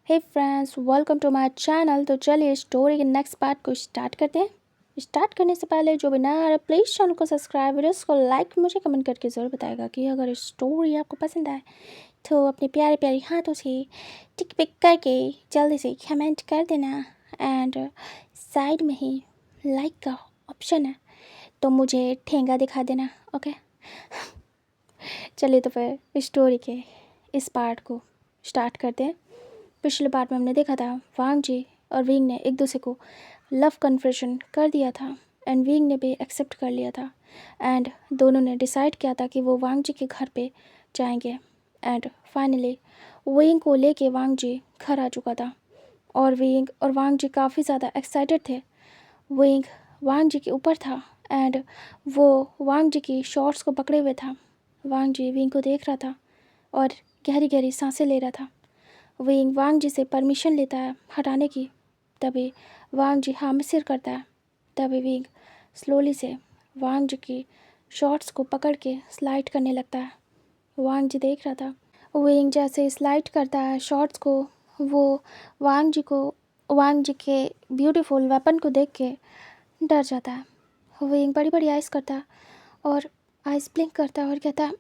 Hey friends, welcome to my channel. तो चलिए story के नेक्स्ट पार्ट को स्टार्ट करते हैं। स्टार्ट करने से पहले जो भी नया है प्लीज़ चैनल को सब्सक्राइब, वीडियोस को लाइक, मुझे कमेंट करके ज़रूर बताएगा कि अगर स्टोरी आपको पसंद आए तो अपने प्यारे प्यारे हाथों से टिक पिक करके जल्दी से कमेंट कर देना। एंड साइड में ही लाइक का ऑप्शन है तो मुझे ठेंगा दिखा देना। ओके, चलिए तो फिर स्टोरी के इस पार्ट को स्टार्ट करते हैं। पिछले पार्ट में हमने देखा था वांग जी और विंग ने एक दूसरे को लव कन्फेशन कर दिया था एंड विंग ने भी एक्सेप्ट कर लिया था एंड दोनों ने डिसाइड किया था कि वो वांग जी के घर पे जाएंगे। एंड फाइनली विंग को लेके वांग जी घर आ चुका था और विंग और वांग जी काफ़ी ज़्यादा एक्साइटेड थे। विंग वांग जी के ऊपर था एंड वो वांग जी की शॉर्ट्स को पकड़े हुए था। वांग जी विंग को देख रहा था और गहरी गहरी सांसें ले रहा था। विंग वांग जी से परमिशन लेता है हटाने की, तभी वांग जी हाँ में सिर करता है। तभी विंग स्लोली से वांग जी की शॉर्ट्स को पकड़ के स्लाइड करने लगता है। वांग जी देख रहा था। विंग जैसे स्लाइड करता है शॉर्ट्स को, वो वांग जी के ब्यूटीफुल वेपन को देख के डर जाता है। विंग बड़ी बड़ी आइज़ करता है और आइज़ ब्लिंक करता है और कहता है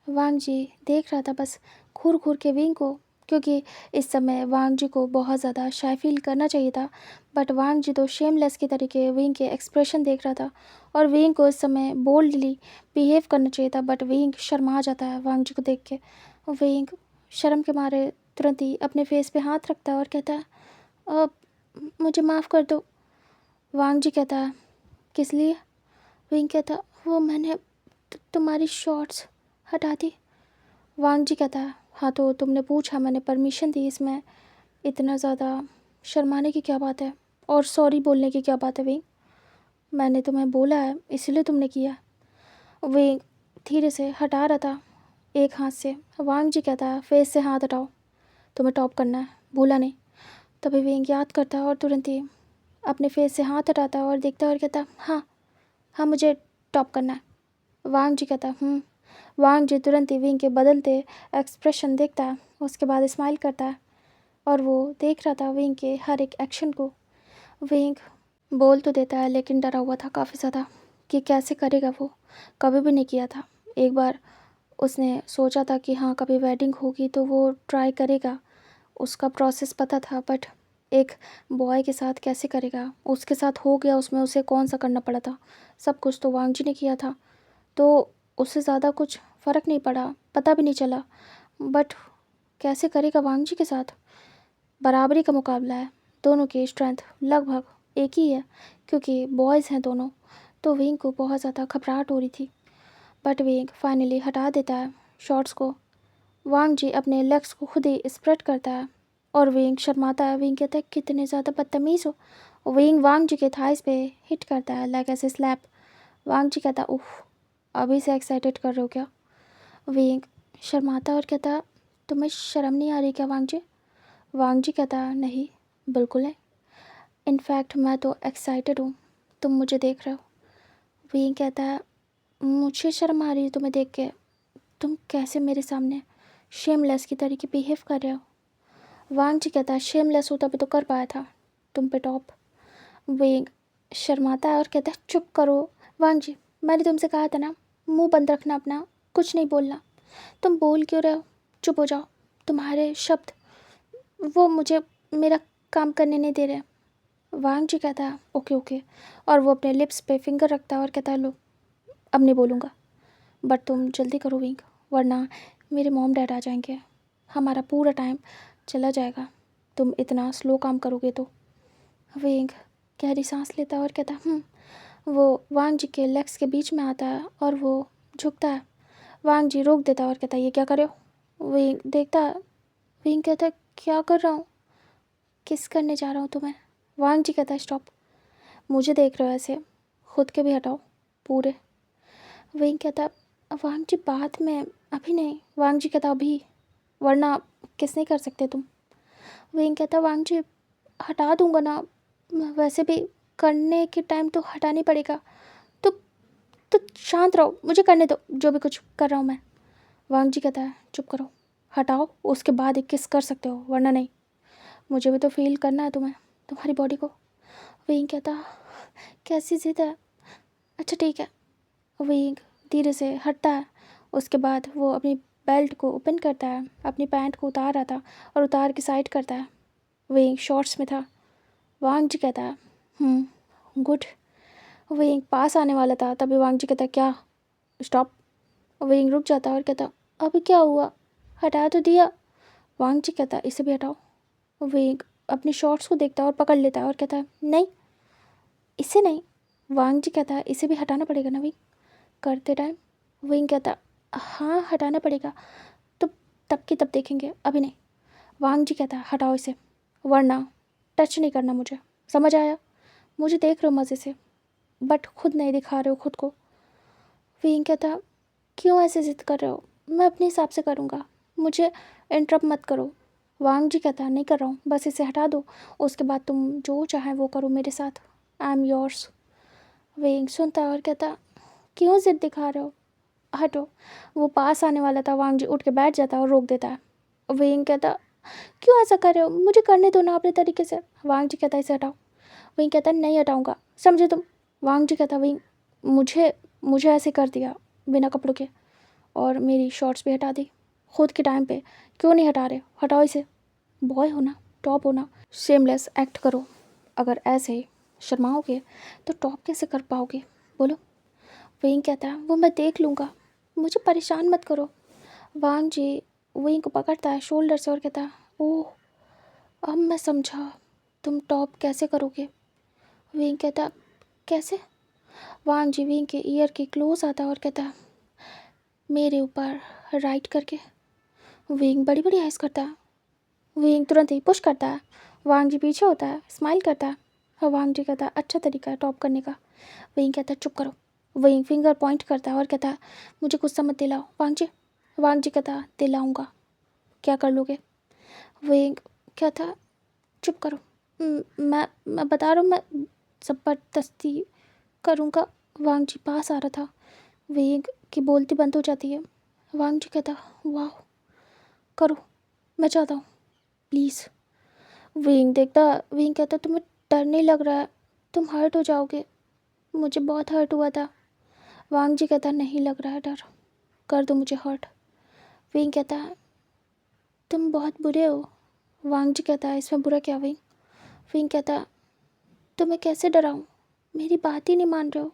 वांग जी देख रहा था बस घूर घूर के विंग को, क्योंकि इस समय वांग जी को बहुत ज़्यादा शाय फील करना चाहिए था, बट वांग जी तो शेमलेस की तरीके विंग के एक्सप्रेशन देख रहा था और विंग को इस समय बोल्डली बिहेव करना चाहिए था, बट विंग शर्मा जाता है वांग जी को देख के। विंग शर्म के मारे तुरंत ही अपने फेस पे हाथ रखता है और कहता है अब मुझे माफ़ कर दो। वांग जी कहता है किस लिए? विंग कहता वो मैंने तुम्हारी शॉर्ट्स हटा दी। वांग जी कहता है हाँ तो तुमने पूछा, मैंने परमिशन दी, इसमें इतना ज़्यादा शर्माने की क्या बात है और सॉरी बोलने की क्या बात है विंग? मैंने तुम्हें बोला है इसलिए तुमने किया। विंग धीरे से हटा रहा था एक हाथ से। वांग जी कहता है फेस से हाथ हटाओ, तुम्हें टॉप करना है, भूला नहीं। तभी विंग याद करता है और तुरंत ही अपने फेस से हाथ हटाता है और देखता है और कहता है हाँ हाँ मुझे टॉप करना है। वांग जी कहता है वांग जी तुरंत ही विंग के बदलते एक्सप्रेशन देखता है, उसके बाद स्माइल करता है और वो देख रहा था विंग के हर एक एक्शन को। विंग बोल तो देता है लेकिन डरा हुआ था काफ़ी ज़्यादा कि कैसे करेगा, वो कभी भी नहीं किया था। एक बार उसने सोचा था कि हाँ कभी वेडिंग होगी तो वो ट्राई करेगा, उसका प्रोसेस पता था, बट एक बॉय के साथ कैसे करेगा? उसके साथ हो गया, उसमें उसे कौन सा करना पड़ा था, सब कुछ तो वांग जी ने किया था, तो उससे ज़्यादा कुछ फ़र्क नहीं पड़ा, पता भी नहीं चला, बट कैसे करेगा वांग जी के साथ? बराबरी का मुकाबला है, दोनों की स्ट्रेंथ लगभग एक ही है क्योंकि बॉयज़ हैं दोनों। तो विंग को बहुत ज़्यादा घबराहट हो रही थी, बट विंग फाइनली हटा देता है शॉर्ट्स को। वांग जी अपने लेग्स को खुद ही स्प्रेड करता है और विंग शर्माता है। विंग कहता है कितने ज़्यादा बदतमीज़ हो। विंग वांग जी के थाइस पे हिट करता है लाइक ऐसे स्लैप। वांग जी कहता उफ, अभी से एक्साइटेड कर रहे हो क्या? विंग शर्माता और कहता तुम्हें शर्म नहीं आ रही क्या वांग जी? वांग जी कहता नहीं, बिल्कुल नहीं, इनफैक्ट मैं तो एक्साइटेड हूँ, तुम मुझे देख रहे हो। विंग कहता है मुझे शर्म आ रही है तुम्हें देख के? तुम कैसे मेरे सामने शेमलेस की तरीके बिहेव कर रहे हो? वांग जी कहता है शेमलेस होता भी तो कर पाया था तुम पे टॉप। विंग शर्माता है और कहता है चुप करो वांग जी, मैंने तुमसे कहा था ना मुंह बंद रखना अपना, कुछ नहीं बोलना। तुम बोल क्यों रहे हो? चुप हो जाओ, तुम्हारे शब्द वो मुझे मेरा काम करने नहीं दे रहे। वांग जी कहता है ओके ओके, और वो अपने लिप्स पे फिंगर रखता है और कहता है लो अब नहीं बोलूँगा, बट तुम जल्दी करो विंग, वरना मेरे मॉम डैड आ जाएंगे, हमारा पूरा टाइम चला जाएगा, तुम इतना स्लो काम करोगे तो। विंग गहरी सांस लेता है और कहता है वो वांग जी के लेग्स के बीच में आता है और वो झुकता है। वांग जी रोक देता है और कहता है ये क्या कर रहे हो? विंग देखता है। विंग कहता है क्या कर रहा हूँ? किस करने जा रहा हूँ तुम्हें? वांग जी कहता है स्टॉप, मुझे देख रहे हो ऐसे, खुद के भी हटाओ पूरे। विंग कहता वांग जी बाद में, अभी नहीं। वांग जी कहता अभी, वरना किस नहीं कर सकते तुम। विंग कहता वांग जी हटा दूंगा ना, वैसे भी करने के टाइम तो हटाना ही पड़ेगा, तो शांत रहो, मुझे करने दो जो भी कुछ कर रहा हूँ मैं। वांग जी कहता है चुप करो, हटाओ, उसके बाद एक किस कर सकते हो, वरना नहीं। मुझे भी तो फील करना है तुम्हें, तुम्हारी बॉडी को। विंग कहता, कैसी जिद है। अच्छा ठीक है। विंग धीरे से हटता है। उसके बाद वो अपनी बेल्ट को ओपन करता है, अपनी पैंट को उतार रहा था और उतार के साइड करता है। विंग शॉर्ट्स में था। वांग जी कहता है गुड। विंग पास आने वाला था, तभी वांग जी कहता, क्या, स्टॉप। विंग रुक जाता है और कहता, अभी क्या हुआ, हटा तो दिया। वांग जी कहता, इसे भी हटाओ। विंग अपनी शॉर्ट्स को देखता है और पकड़ लेता है और कहता है, नहीं, इसे नहीं। वांग जी कहता है, इसे भी हटाना पड़ेगा ना विंग, करते टाइम। विंग कहता, हाँ हटाना पड़ेगा, तो तब की तब देखेंगे, अभी नहीं। वांग जी कहता है, हटाओ इसे, वरना टच नहीं करना मुझे, समझ आया। मुझे देख रहे हो मज़े से, बट खुद नहीं दिखा रहे हो खुद को। विंग कहता, क्यों ऐसे जिद कर रहे हो, मैं अपने हिसाब से करूँगा, मुझे इंटरप्ट मत करो। वांग जी कहता, नहीं कर रहा हूँ, बस इसे हटा दो, उसके बाद तुम जो चाहे वो करो मेरे साथ, आई एम योर्स। विंग सुनता और कहता, क्यों जिद दिखा रहे हो, हटो। वो पास आने वाला था, वांग जी उठ के बैठ जाता है और रोक देता है। विंग कहता, क्यों ऐसा कर रहे हो, मुझे करने दो ना अपने तरीके से। वांग जी कहता, इसे हटाओ। विंग कहता, नहीं हटाऊँगा, समझे तुम। वांग जी कहता, विंग मुझे मुझे ऐसे कर दिया बिना कपड़ों के, और मेरी शॉर्ट्स भी हटा दी खुद के टाइम पे, क्यों नहीं हटा रहे, हटाओ इसे। बॉय हो ना, टॉप हो ना, शेमलेस एक्ट करो। अगर ऐसे शर्माओगे तो टॉप कैसे कर पाओगे, बोलो। विंग कहता है, वो मैं देख लूँगा, मुझे परेशान मत करो। वांग जी विंग को पकड़ता है शोल्डर से और कहता है, ओह, अब मैं समझा, तुम टॉप कैसे करोगे। विंग कहता, कैसे। वांग जी विंग के ईयर के क्लोज आता है और कहता है, मेरे ऊपर राइट करके। विंग बड़ी बड़ी आइज करता है। विंग तुरंत ही पुश करता है। वांग जी पीछे होता है, स्माइल करता है, और वांग जी कहता है, अच्छा तरीका है टॉप करने का। विंग कहता है, चुप करो। विंग फिंगर पॉइंट करता है और कहता है, मुझे गुस्सा मत दिलाओ वांग जी। वांग जी कहता है, दिलाऊंगा, क्या कर लोगे। विंग कहता है, चुप करो, मैं बता रहा हूँ, मैं ज़बरदस्ती करूँगा। वांग जी पास आ रहा था। विंग की बोलती बंद हो जाती है। वांग जी कहता, वाह, करो, मैं चाहता हूँ, प्लीज़। विंग कहता, तुम्हें डर नहीं लग रहा है, तुम हर्ट हो जाओगे, मुझे बहुत हर्ट हुआ था। वांग जी कहता, नहीं लग रहा है डर, कर दो मुझे हर्ट। विंग कहता है, तुम बहुत बुरे हो। वांग जी कहता है, इसमें बुरा क्या विंग। विंग कहता है, तुम्हें कैसे डराऊँ, मेरी बात ही नहीं मान रहे हो,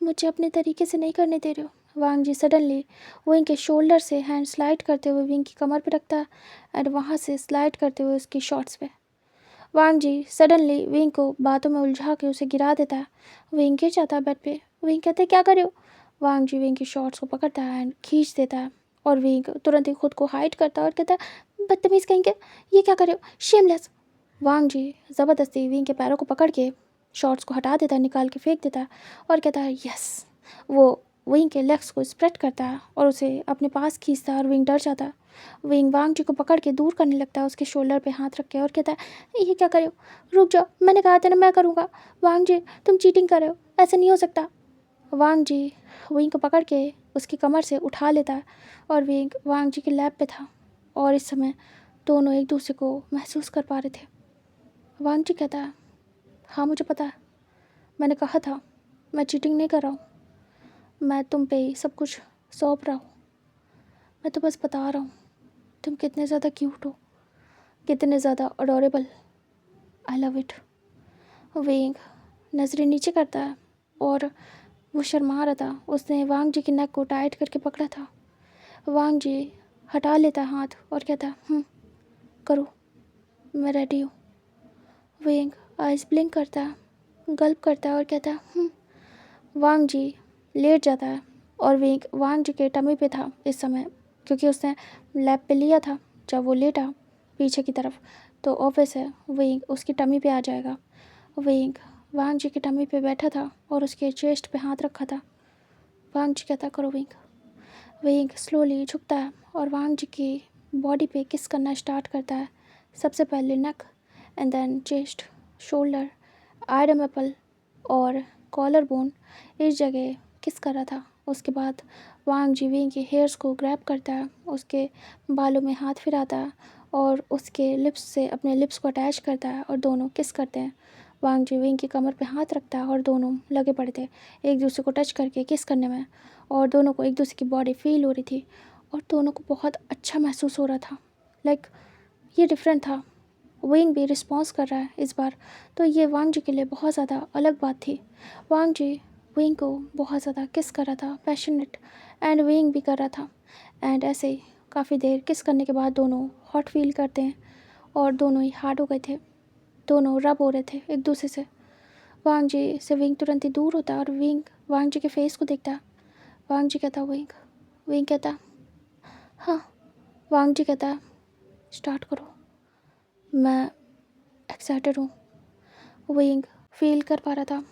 मुझे अपने तरीके से नहीं करने दे रहे हो। वांग जी सडनली विंग के शोल्डर से हैंड स्लाइड करते हुए विंग की कमर पर रखता है, और वहाँ से स्लाइड करते हुए उसकी शॉर्ट्स पे। वांग जी सडनली विंग को बातों में उलझा के उसे गिरा देता है। विंग गिर जाता है बेड पे। विंग कहते है, क्या कर रहे हो। वांग जी विंग की शॉर्ट्स को पकड़ता है एंड खींच देता है, और विंग तुरंत ही खुद को हाइड करता है और कहता है, बदतमीज़ कहेंगे, ये क्या कर रहे हो, शेमलेस। वांग जी ज़बरदस्ती विंग के पैरों को पकड़ के शॉर्ट्स को हटा देता है, निकाल के फेंक देता है, और कहता है, यस। वो विंग के लेग्स को स्प्रेड करता है और उसे अपने पास खींचता है, और विंग डर जाता है। विंग वांग जी को पकड़ के दूर करने लगता है, उसके शोल्डर पे हाथ रख के, और कहता है, ये क्या कर रहे हो, रुक जाओ, मैंने कहा था ना मैं करूँगा। वांग जी तुम चीटिंग कर रहे हो, ऐसा नहीं हो सकता। वांग जी विंग को पकड़ के उसकी कमर से उठा लेता है, और विंग वांग जी के लैब पे था, और इस समय दोनों एक दूसरे को महसूस कर पा रहे थे। वांग जी कहता है, हाँ मुझे पता है, मैंने कहा था, मैं चीटिंग नहीं कर रहा हूँ, मैं तुम पे ही सब कुछ सौंप रहा हूँ, मैं तो बस बता रहा हूँ तुम कितने ज़्यादा क्यूट हो, कितने ज़्यादा adorable, I love it. Wing नज़रें नीचे करता है, और वो शर्मा रहा था, उसने वांग जी की नेक को टाइट करके पकड़ा था। वांग जी हटा लेता है हाथ और कहता है, करो, मैं रेडी हूँ। विंग आइस ब्लिंक करता है, गल्प करता है और कहता है। वांग जी लेट जाता है, और विंग वांग जी के टमी पे था इस समय, क्योंकि उसने लैब पे लिया था। जब वो लेटा पीछे की तरफ, तो ऑब्वियस है विंग उसकी टमी पे आ जाएगा। विंग वांग जी की टमी पे बैठा था और उसके चेस्ट पे हाथ रखा था। वांग जी कहता, करो विंग। विंग स्लोली झुकता है और वांग जी की बॉडी पे किस करना स्टार्ट करता है। सबसे पहले neck, and then chest, shoulder, arm apple और कॉलर बोन, इस जगह किस कर रहा था। उसके बाद वांग जी विंग के हेयर्स को ग्रैब करता है, उसके बालों में हाथ फिराता है और उसके लिप्स से अपने लिप्स को अटैच करता है और दोनों किस करते हैं। वांग जी विंग की कमर पे हाथ रखता है और दोनों लगे पड़े थे एक दूसरे को टच करके किस करने में, और दोनों को एक दूसरे की बॉडी फील हो रही थी और दोनों को बहुत अच्छा महसूस हो रहा था। लाइक ये डिफरेंट था। विंग भी रिस्पॉन्स कर रहा है इस बार, तो ये वांग जी के लिए बहुत ज़्यादा अलग बात थी। वांग जी विंग को बहुत ज़्यादा किस कर रहा था, पैशनेट, एंड विंग भी कर रहा था। एंड ऐसे ही काफ़ी देर किस करने के बाद दोनों हॉट फील करते हैं और दोनों ही हार्ड हो गए थे, दोनों रब हो रहे थे एक दूसरे से। वांग जी से विंग तुरंत ही दूर होता और विंग वांग जी के फेस को देखता। वांग जी कहता विंग, विंग कहता हाँ, वांग जी कहता स्टार्ट करो, मैं एक्साइटेड हूँ। विंग फील कर पा रहा था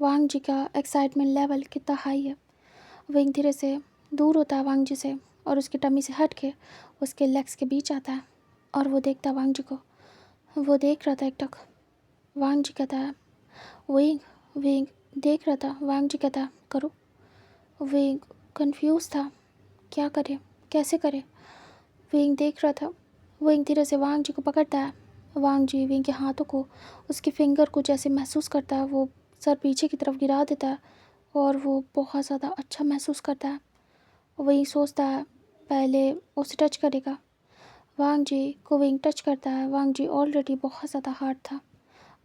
वांग जी का एक्साइटमेंट लेवल कितना हाई है। विंग धीरे से दूर होता है वांग जी से और उसकी टमी से हट के उसके लेग्स के बीच आता है और वो देखता वांग जी को। वो देख रहा था एक टक। वांग जी कहता है विंग, विंग देख रहा था। वांग जी कहता करो। विंग कंफ्यूज था, क्या करे, कैसे करे। विंग देख रहा था। विंग धीरे से वांग जी को पकड़ता है। वांग जी विंग के हाथों को, उसके फिंगर को जैसे महसूस करता है, वो सर पीछे की तरफ गिरा देता है और वो बहुत ज़्यादा अच्छा महसूस करता है। वही सोचता है पहले उसे टच करेगा। वांग जी को विंग टच करता है। वांग जी ऑलरेडी बहुत ज़्यादा हार्ड था।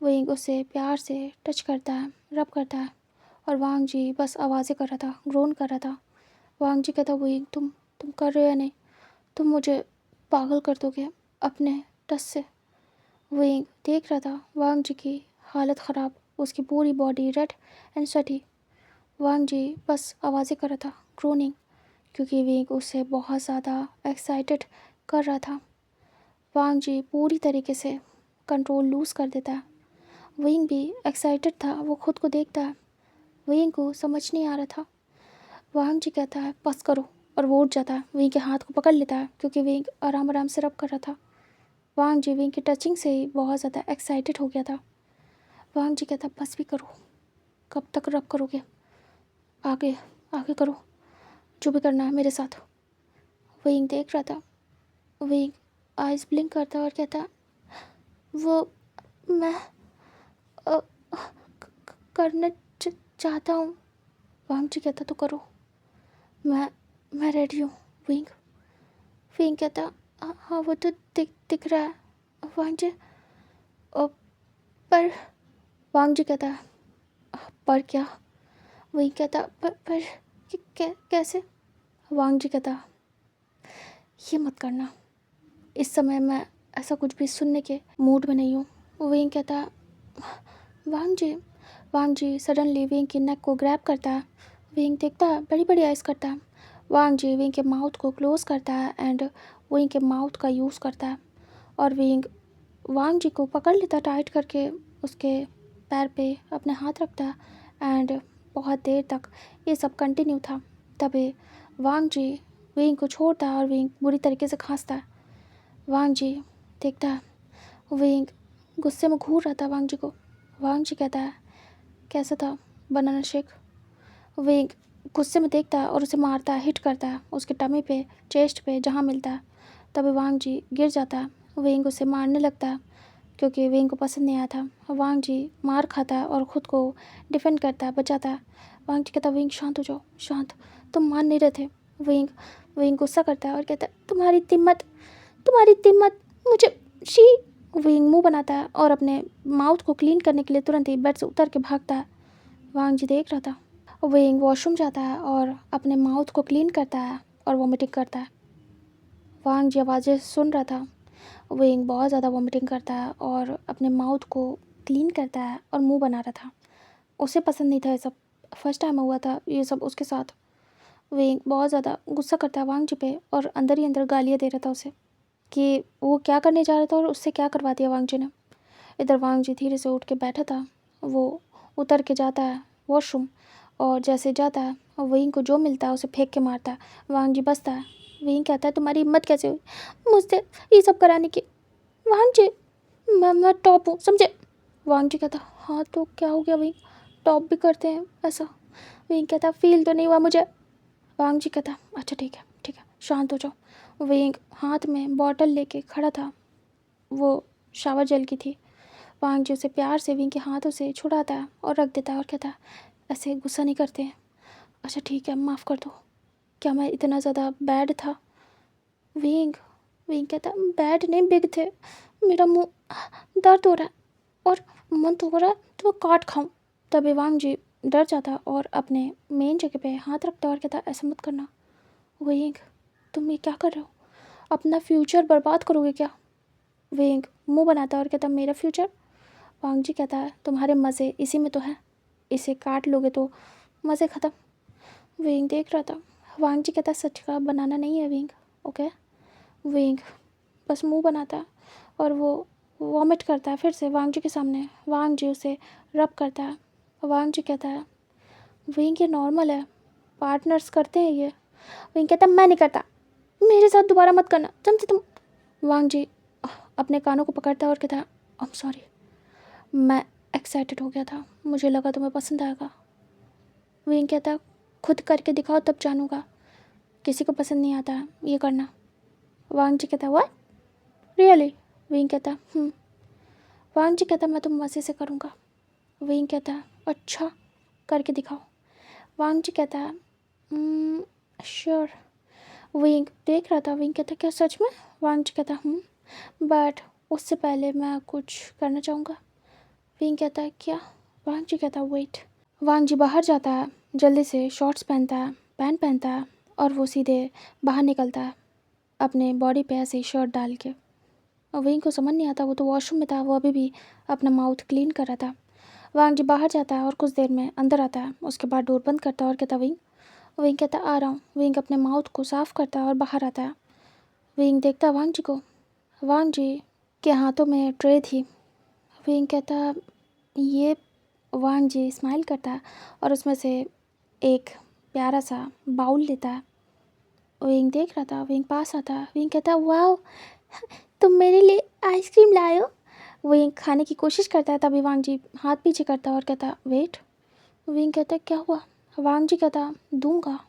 विंग उसे प्यार से टच करता है, रब करता है और वांग जी बस आवाज़ें कर रहा था, ग्रोन कर रहा था। वांग जी कहता विंग तुम कर रहे हो या नहीं, तुम मुझे पागल कर दोगे अपने टच से। विंग देख रहा था वांग जी की हालत ख़राब, उसकी पूरी बॉडी रेड एंड स्वेटी। वांग जी बस आवाज़ें कर रहा था, ग्रोनिंग, क्योंकि विंग उससे बहुत ज़्यादा एक्साइटेड कर रहा था। वांग जी पूरी तरीके से कंट्रोल लूज़ कर देता है। विंग भी एक्साइटेड था, वो खुद को देखता है। विंग को समझ नहीं आ रहा था। वांग जी कहता है बस करो और वो उठ जाता है, विंग के हाथ को पकड़ लेता है क्योंकि विंग आराम आराम से रब कर रहा था। वांग जी विंग की टचिंग से ही बहुत ज़्यादा एक्साइटेड हो गया था। वांग जी कहता बस भी करो, कब तक रब करोगे, आगे आगे करो, जो भी करना है मेरे साथ। विंग देख रहा था। विंग आइज ब्लिंक करता और कहता वो मैं अ, करना चाहता हूँ। वांग जी कहता तो करो, मैं रेडी हूँ। विंग विंग कहता हाँ वो तो दिख रहा है वांग जी। पर वांग जी कहता पर क्या। विंग कहता पर कैसे। वांग जी कहता ये मत करना, इस समय मैं ऐसा कुछ भी सुनने के मूड में नहीं हूँ। विंग कहता वांग जी। वांग जी सडनली विंग की नेक को ग्रैब करता है। विंग देखता है, बड़ी बड़ी आइज़ करता है। वांग जी विंग के माउथ को क्लोज करता है एंड विंग के माउथ का यूज़ करता है और विंग वांग जी को पकड़ लेता टाइट करके, उसके पैर पे अपने हाथ रखता है एंड बहुत देर तक ये सब कंटिन्यू था। तभी वांग जी विंग को छोड़ता है और विंग बुरी तरीके से खांसता है। वांग जी देखता है, विंग गुस्से में घूर रहा था वांग जी को। वांग जी कहता है कैसा था बनाना शेक। विंग गुस्से में देखता है और उसे मारता है, हिट करता है उसके टमी पे, चेस्ट पे, जहाँ मिलता है। तभी वांग जी गिर जाता है। विंग उसे मारने लगता है क्योंकि विंग को पसंद नहीं आया था। वांग जी मार खाता है और ख़ुद को डिफेंड करता है, बचाता है। वांग जी कहता विंग शांत हो जाओ, शांत, तुम मान नहीं रहे थे। विंग विंग गुस्सा करता है और कहता है तुम्हारी तिम्मत मुझे शी। विंग मुंह बनाता है और अपने माउथ को क्लीन करने के लिए तुरंत ही बेड से उतर के भागता है। वांग जी देख रहा था। विंग वॉशरूम जाता है और अपने माउथ को क्लीन करता है और वॉमिटिंग करता है। वांग जी आवाज़ें सुन रहा था। विंग बहुत ज़्यादा वॉमिटिंग करता है और अपने माउथ को क्लीन करता है और मुंह बना रहा था। उसे पसंद नहीं था ये सब, फर्स्ट टाइम हुआ था ये सब उसके साथ। विंग बहुत ज़्यादा गुस्सा करता है वांग जी पे और अंदर ही अंदर गालियाँ दे रहा था उसे कि वो क्या करने जा रहा था और उससे क्या करवा दिया वांग जी ने। इधर वांग जी धीरे से उठ के बैठा था। वो उतर के जाता है वॉशरूम और जैसे जाता है विंग को जो मिलता है उसे फेंक के मारता है। वांग जी बसता है। विंग कहता है तुम्हारी हिम्मत कैसे हुई मुझसे ये सब कराने की। वांग जी मैं टॉप हूँ समझे। वांग जी कहता हाँ तो क्या हो गया विंग, टॉप भी करते हैं ऐसा। विंग कहता फील तो नहीं हुआ मुझे। वांग जी कहता अच्छा ठीक है शांत हो जाओ। विंग हाथ में बॉटल लेके खड़ा था, वो शावर जेल की थी। वांग जी उसे प्यार से विंग के हाथों से छुड़ाता है और रख देता है और कहता है ऐसे गुस्सा नहीं करते हैं। अच्छा ठीक है माफ़ कर दो, क्या मैं इतना ज़्यादा बैड था? विंग विंग कहता बैड नहीं बिग थे, मेरा मुंह दर्द हो रहा है और मन तो हो रहा है तो मैं काट खाऊं। तभी वांग जी डर जाता और अपने मेन जगह पे हाथ रखता और कहता ऐसा मत करना। विंग तुम ये क्या कर रहे हो, अपना फ्यूचर बर्बाद करोगे क्या? विंग मुंह बनाता और कहता मेरा फ्यूचर? वांग जी कहता है तुम्हारे मज़े इसी में तो है, इसे काट लोगे तो मज़े ख़त्म। विंग देख रहा था। वांग जी कहता सच का बनाना नहीं है विंग, ओके। विंग बस मुंह बनाता है और वो वॉमिट करता है फिर से वांग जी के सामने। वांग जी उसे रब करता है। वांग जी कहता है विंग ये नॉर्मल है, पार्टनर्स करते हैं ये। विंग कहता मैं नहीं करता, मेरे साथ दोबारा मत करना समझे तुम। वांग जी अपने कानों को पकड़ता है और कहता है आई एम सॉरी, मैं एक्साइटेड हो गया था, मुझे लगा तुम्हें पसंद आएगा। विंग कहता है खुद करके दिखाओ तब जानूंगा, किसी को पसंद नहीं आता है ये करना। वांग जी कहता व्हाट रियली? विंग कहता वांग जी कहता मैं तुम मज़े से करूँगा। विंग कहता अच्छा करके दिखाओ। वांग जी कहता श्योर। विंग देख रहा था। विंग कहता क्या सच में? वांग जी कहता बट उससे पहले मैं कुछ करना चाहूँगा। विंग कहता है क्या? वांग जी कहता वेट। वांग जी बाहर जाता है, जल्दी से शॉर्ट्स पहनता है, पैंट पहनता है और वो सीधे बाहर निकलता है अपने बॉडी पे ऐसे ही शर्ट डाल के। और विंग को समझ नहीं आता, वो तो वॉशरूम में था, वो अभी भी अपना माउथ क्लीन कर रहा था। वांग जी बाहर जाता है और कुछ देर में अंदर आता है, उसके बाद डोर बंद करता है और कहता विंग। विंग कहता आ रहा हूँ। विंग अपने माउथ को साफ़ करता है और बाहर आता है। विंग देखता वांग जी को। वांग जी के हाथों में ट्रे थी। विंग कहता ये। वांग जी स्माइल करता है और उसमें से एक प्यारा सा बाउल लेता है। विंग देख रहा था। विंग पास आता है। विंग कहता वाह तुम मेरे लिए आइसक्रीम लाए हो। विंग खाने की कोशिश करता है, तभी वांग जी हाथ पीछे करता है और कहता वेट। विंग कहता क्या हुआ? वांग जी कहता दूंगा।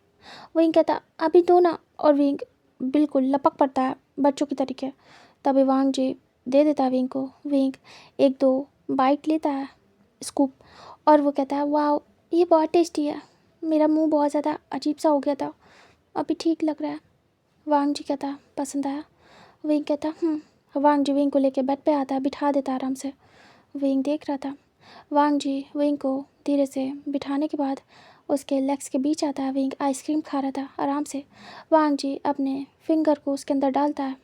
विंग कहता अभी दो ना। और विंग बिल्कुल लपक पड़ता है बच्चों की तरीके। तभी वांग जी दे देता है विंग को। विंग एक दो बाइट लेता है स्कूप और वो कहता है वाह ये बहुत टेस्टी है, मेरा मुंह बहुत ज़्यादा अजीब सा हो गया था, अभी ठीक लग रहा है। वांग जी कहता पसंद आया? विंग कहता वांग जी विंग को लेके बेड पे आता है, बिठा देता आराम से। विंग देख रहा था। वांग जी विंग को धीरे से बिठाने के बाद उसके लेग्स के बीच आता है। विंग आइसक्रीम खा रहा था आराम से। वांग जी अपने फिंगर को उसके अंदर डालता है।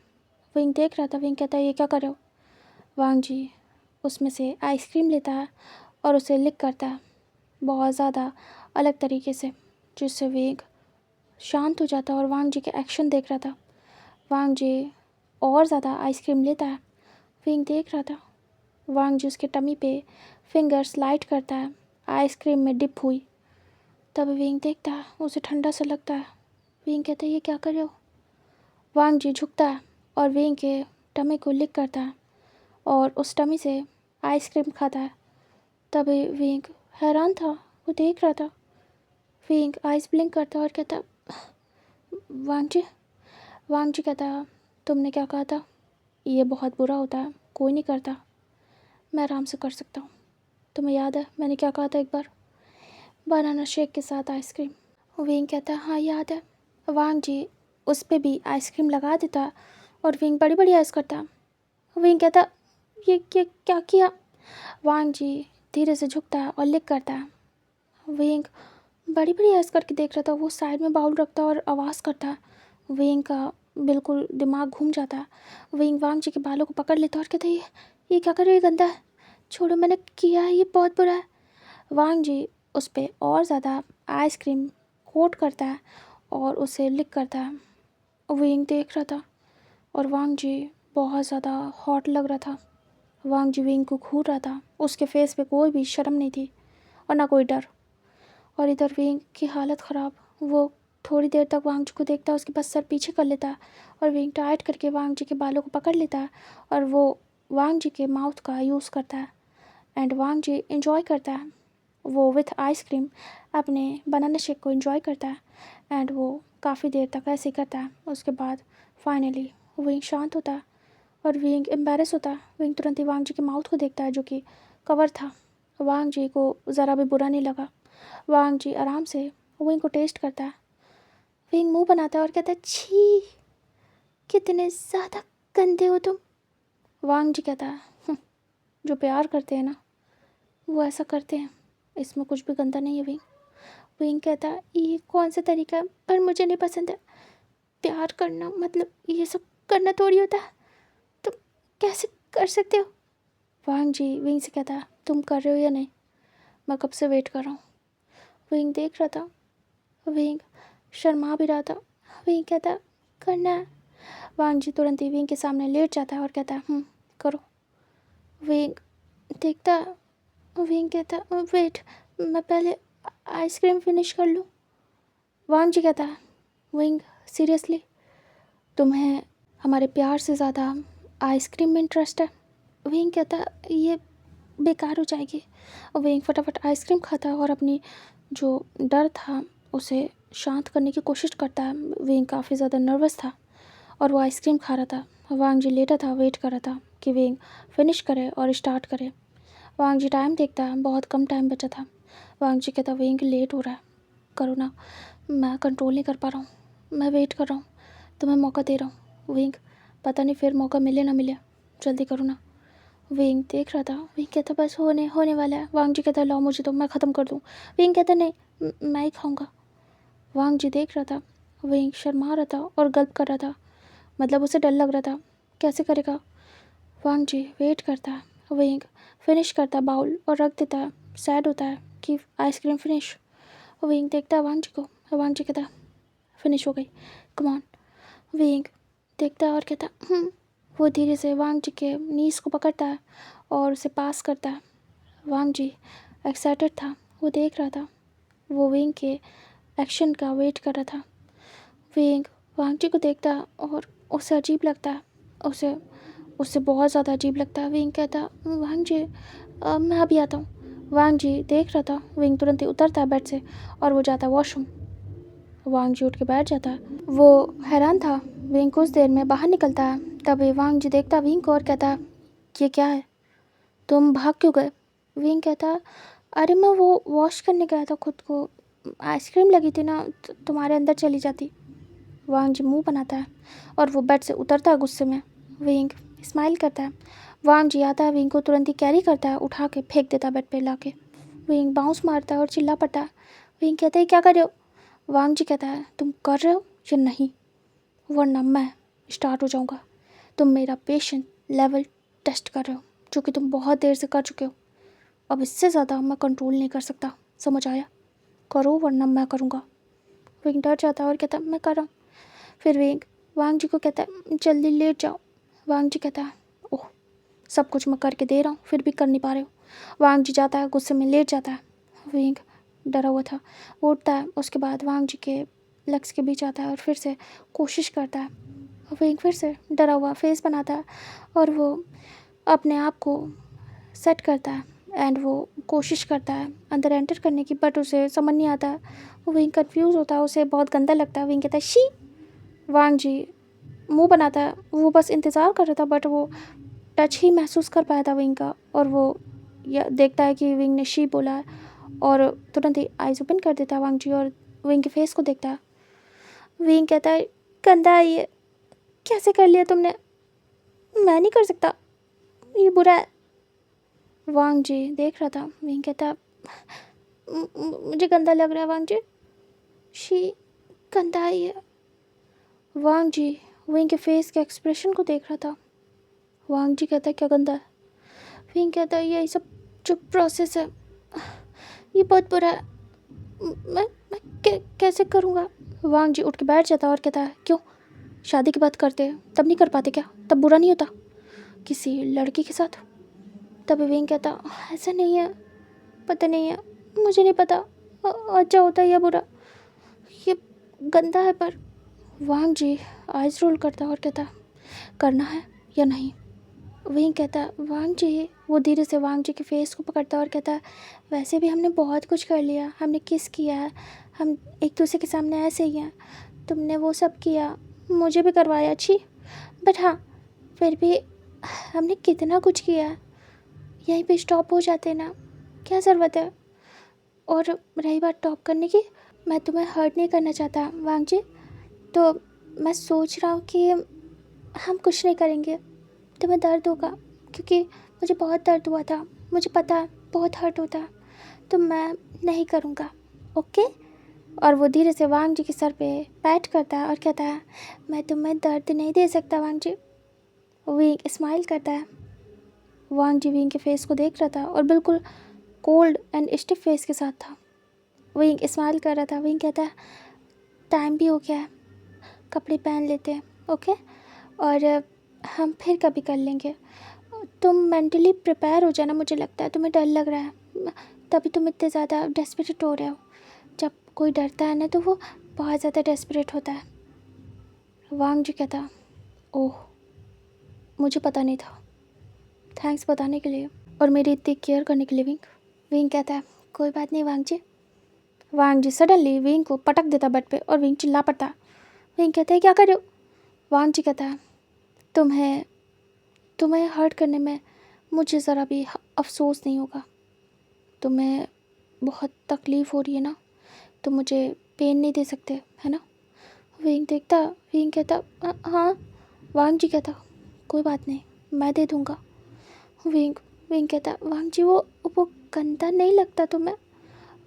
विंग देख रहा था। विंग कहता है ये क्या कर रहे हो? वांग जी उसमें से आइसक्रीम लेता है और उसे लिक करता है बहुत ज़्यादा अलग तरीके से, जिससे विंग शांत हो जाता है और वांग जी के एक्शन देख रहा था। वांग जी और ज़्यादा आइसक्रीम लेता है। विंग देख रहा था। वांग जी उसके टमी पे फिंगर स्लाइड करता है, आइसक्रीम में डिप हुई। तब विंग देखता है, उसे ठंडा सा लगता है। विंग कहता है ये क्या कर रहे हो? वांग जी झुकता है और विंग के टमी को लिक करता है और उस टमी से आइसक्रीम खाता है। तभी विंग हैरान था, वो देख रहा था। विंग आइस ब्लिंक करता और कहता वांग जी। वांग जी कहता तुमने क्या कहा था? ये बहुत बुरा होता है, कोई नहीं करता, मैं आराम से कर सकता हूँ। तुम्हें याद है मैंने क्या कहा था एक बार? बनाना शेक के साथ आइसक्रीम। विंग कहता हाँ याद है। वांग जी उस पर भी आइसक्रीम लगा देता और विंग बड़ी बड़ी आइस करता। विंग कहता ये क्या किया? वांग जी धीरे से झुकता है और लिक करता है। विंग बड़ी बड़ी आइस करके देख रहा था। वो साइड में बाउल रखता और आवाज़ करता है। विंग का बिल्कुल दिमाग घूम जाता है। विंग वांग जी के बालों को पकड़ लेता और कहता ये क्या कर रही है, गंदा है, छोड़ो, मैंने किया है, ये बहुत बुरा है। वांग जी उस पर और ज़्यादा आइसक्रीम कोट करता है और उसे लिक करता है। विंग देख रहा था और वांग जी बहुत ज़्यादा हॉट लग रहा था। वांग जी विंग को घूर रहा था, उसके फेस पे कोई भी शर्म नहीं थी और ना कोई डर। और इधर विंग की हालत ख़राब। वो थोड़ी देर तक वांग जी को देखता है, उसके बाद सर पीछे कर लेता है और विंग टाइट करके वांग जी के बालों को पकड़ लेता है और वो वांग जी के माउथ का यूज़ करता है एंड वांग जी इंजॉय करता है। वो विथ आइसक्रीम अपने बनाना शेक को एंजॉय करता है एंड वो काफ़ी देर तक ऐसे ही करता है। उसके बाद फाइनली विंग शांत होता है और विंग एम्बेरस होता है। विंग तुरंत ही वांग जी के माउथ को देखता है जो कि कवर था। वांग जी को ज़रा भी बुरा नहीं लगा। वांग जी आराम से विंग को टेस्ट करता है। विंग मुंह बनाता है और कहता है, छी, कितने ज़्यादा गंदे हो तुम। वांग जी कहता है, जो प्यार करते हैं ना वो ऐसा करते हैं, इसमें कुछ भी गंदा नहीं है विंग। विंग कहता है, ये कौन सा तरीका है, पर मुझे नहीं पसंद है। प्यार करना मतलब ये सब करना थोड़ी होता है, तुम कैसे कर सकते हो। वांग जी विंग से कहता है, तुम कर रहे हो या नहीं, मैं कब से वेट कर रहा हूँ। विंग देख रहा था, विंग शर्मा भी रहा था। विंग कहता, करना है। वांग जी तुरंत ही विंग के सामने लेट जाता है और कहता है, करो। विंग देखता, विंग कहता, वेट, मैं पहले आइसक्रीम फिनिश कर लूँ। वांग जी कहता है, विंग सीरियसली, तुम्हें हमारे प्यार से ज़्यादा आइसक्रीम में इंटरेस्ट है। विंग कहता है, ये बेकार हो जाएगी। विंग फटाफट आइसक्रीम खाता है और अपनी जो डर था उसे शांत करने की कोशिश करता है। विंग काफ़ी ज़्यादा नर्वस था और वो आइसक्रीम खा रहा था। वांग जी लेटा था, वेट कर रहा था कि विंग फिनिश करे और स्टार्ट करे। वांग जी टाइम देखता है, बहुत कम टाइम बचा था। वांग जी कहता, विंग लेट हो रहा है, करो ना, मैं कंट्रोल नहीं कर पा रहा हूँ, मैं वेट कर रहा हूँ, तुम्हें मौका दे रहा हूँ। विंग पता नहीं फिर मौका मिले ना मिले, जल्दी करो ना। विंग देख रहा था। विंग कहता, बस होने वाला है। वांग जी कहता, लाओ मुझे तो, मैं ख़त्म कर दूँ। विंग कहता, नहीं, मैं ही खाऊंगा। वांग जी देख रहा था। विंग शर्मा रहा था और गल्प कर रहा था, मतलब उसे डर लग रहा था, कैसे करेगा। वांग जी वेट करता है। विंग फिनिश करता है बाउल और रख देता है। सैड होता है कि आइसक्रीम फिनिश। विंग देखता है वांग जी को। वांग जी कहता, फिनिश हो गई, कम ऑन। विंग देखता है और कहता, वो धीरे से वांग जी के नीज को पकड़ता है और उसे पास करता है। वांग जी एक्साइटेड था, वो देख रहा था, वो विंग के एक्शन का वेट कर रहा था। विंग वांग जी को देखता है और उसे अजीब लगता है, उसे उससे बहुत ज़्यादा अजीब लगता है। विंग कहता, वांग जी, मैं अभी आता हूँ। वांग जी देख रहा था। विंग तुरंत ही उतरता है बेड से और वो जाता है वॉशरूम। वांग जी उठ के बैठ जाता है। वो हैरान था। विंग कुछ देर में बाहर निकलता है। तभी वांग जी देखता विंग को और कहता, ये क्या है, तुम भाग क्यों गए। विंग कहता, अरे मैं वो वॉश करने गया था खुद को, आइसक्रीम लगी थी ना, तुम्हारे अंदर चली जाती। वांग जी मुंह बनाता है और वो बेड से उतरता है गुस्से में। विंग स्माइल करता है। वांग जी आता है, विंग को तुरंत ही कैरी करता है, उठा के फेंक देता है बेड पे ला के। विंग बाउंस मारता है और चिल्ला पड़ता है। विंग कहता है, क्या कर रहे हो। वांग जी कहता है, तुम कर रहे हो या नहीं, वरना मैं स्टार्ट हो जाऊंगा। तुम मेरा पेशेंट लेवल टेस्ट कर रहे हो, जो कि तुम बहुत देर से कर चुके हो। अब इससे ज़्यादा मैं कंट्रोल नहीं कर सकता, समझ आया, करो वरना मैं करूँगा। विंग डर जाता है और कहता, मैं कर रहा हूँ। फिर विंग वांग जी को कहता है, जल्दी लेट जाओ। वांग जी कहता है, ओह, सब कुछ मैं करके दे रहा हूँ फिर भी कर नहीं पा रहे हो। वांग जी जाता है, गुस्से में लेट जाता है। विंग डरा हुआ था, वो उठता है, उसके बाद वांग जी के लेग्स के बीच आता है और फिर से कोशिश करता है। विंग फिर से डरा हुआ फेस बनाता है और वो अपने आप को सेट करता है एंड वो कोशिश करता है अंदर एंटर करने की, बट उसे समझ नहीं आता है। वो विंग कन्फ्यूज़ होता है, उसे बहुत गंदा लगता है। विंग कहता है, शी। वांग जी मुंह बनाता है, वो बस इंतज़ार कर रहा था, बट वो टच ही महसूस कर पाया था विंग का, और वो देखता है कि विंग ने शी बोला है और तुरंत ही आइज़ ओपन कर देता है वांग जी और विंग के फेस को देखता है। विंग कहता है, गंदा है ये, कैसे कर लिया तुमने, मैं नहीं कर सकता, ये बुरा है। वांग जी देख रहा था। विंग कहता है, मुझे गंदा लग रहा है वांग जी, शी, गंदा है ये। वांग जी विंग के फेस के एक्सप्रेशन को देख रहा था। वांग जी कहता है, क्या गंदा है। विंग कहता है, ये सब जो प्रोसेस है ये बहुत बुरा है, मैं कैसे करूँगा। वांग जी उठ के बैठ जाता है और कहता है, क्यों, शादी की बात करते तब नहीं कर पाते क्या, तब बुरा नहीं होता किसी लड़की के साथ। तब विंग कहता, ऐसा नहीं है, पता नहीं है, मुझे नहीं पता, अच्छा होता है या बुरा, ये गंदा है पर। वांग जी आइज रोल करता और कहता, करना है या नहीं। वहीं कहता वांग जी, वो धीरे से वांग जी के फेस को पकड़ता और कहता वैसे भी हमने बहुत कुछ कर लिया, हमने किस किया है, हम एक दूसरे के सामने ऐसे ही हैं, तुमने वो सब किया, मुझे भी करवाया, अच्छी, बट हाँ फिर भी हमने कितना कुछ किया है, यहीं पे स्टॉप हो जाते ना, क्या ज़रूरत है। और रही बात टॉप करने की, मैं तुम्हें हर्ट नहीं करना चाहता वांग जी, तो मैं सोच रहा हूँ कि हम कुछ नहीं करेंगे, तुम्हें दर्द होगा क्योंकि मुझे बहुत दर्द हुआ था, मुझे पता है बहुत हर्ट होता है, तो मैं नहीं करूँगा, ओके। और वो धीरे से वांग जी के सर पे पैट करता है और कहता है मैं तुम्हें दर्द नहीं दे सकता वांग जी। विंग स्माइल करता है। वांग जी विंग के फेस को देख रहा था और बिल्कुल कोल्ड एंड स्टिफ फेस के साथ था। विंग स्माइल कर रहा था। विंग कहता है टाइम भी हो गया है, कपड़े पहन लेते हैं, ओके, और हम फिर कभी कर लेंगे। तुम मेंटली प्रिपेयर हो जाना, मुझे लगता है तुम्हें डर लग रहा है, तभी तुम इतने ज़्यादा डेस्परेट हो रहे हो। जब कोई डरता है ना तो वो बहुत ज़्यादा डेस्परेट होता है। वांग जी कहता ओह, मुझे पता नहीं था, थैंक्स बताने के लिए और मेरी इतनी केयर करने के लिए विंग। विंग कहता है कोई बात नहीं वांग जी। वांग जी सडनली विंग को पटक देता बेड पे और विंग चिल्ला पड़ता है। विंग कहता है क्या कर रहे हो। वांग जी कहता है तुम्हें तुम्हें हर्ट करने में मुझे ज़रा भी अफसोस नहीं होगा, तुम्हें बहुत तकलीफ़ हो रही है ना, तो मुझे पेन नहीं दे सकते है ना। विंग देखता, विंग कहता हाँ। वांग जी कहता कोई बात नहीं, मैं दे दूँगा। विंग विंग कहता वांग जी वो गंदा नहीं लगता तुम्हें।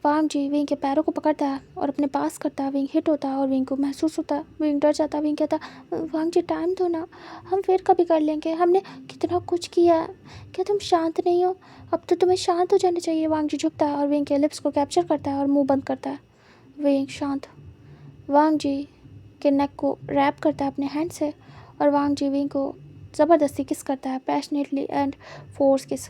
वांग जी विंग के पैरों को पकड़ता है और अपने पास करता है। विंग हिट होता है और विंग को महसूस होता है। विंग डर जाता है। विंग कहता वांग जी टाइम दो ना, हम फिर कभी कर लेंगे, हमने कितना कुछ किया है, क्या तुम शांत नहीं हो, अब तो तुम्हें शांत हो जाना चाहिए। वांग जी झुकता है और विंग के लिप्स को कैप्चर करता है और मुंह बंद करता है। विंग शांत वांग जी के नेक को रैप करता है अपने हैंड से और वांग जी विंग को ज़बरदस्ती किस करता है, पैशनेटली एंड फोर्स किस।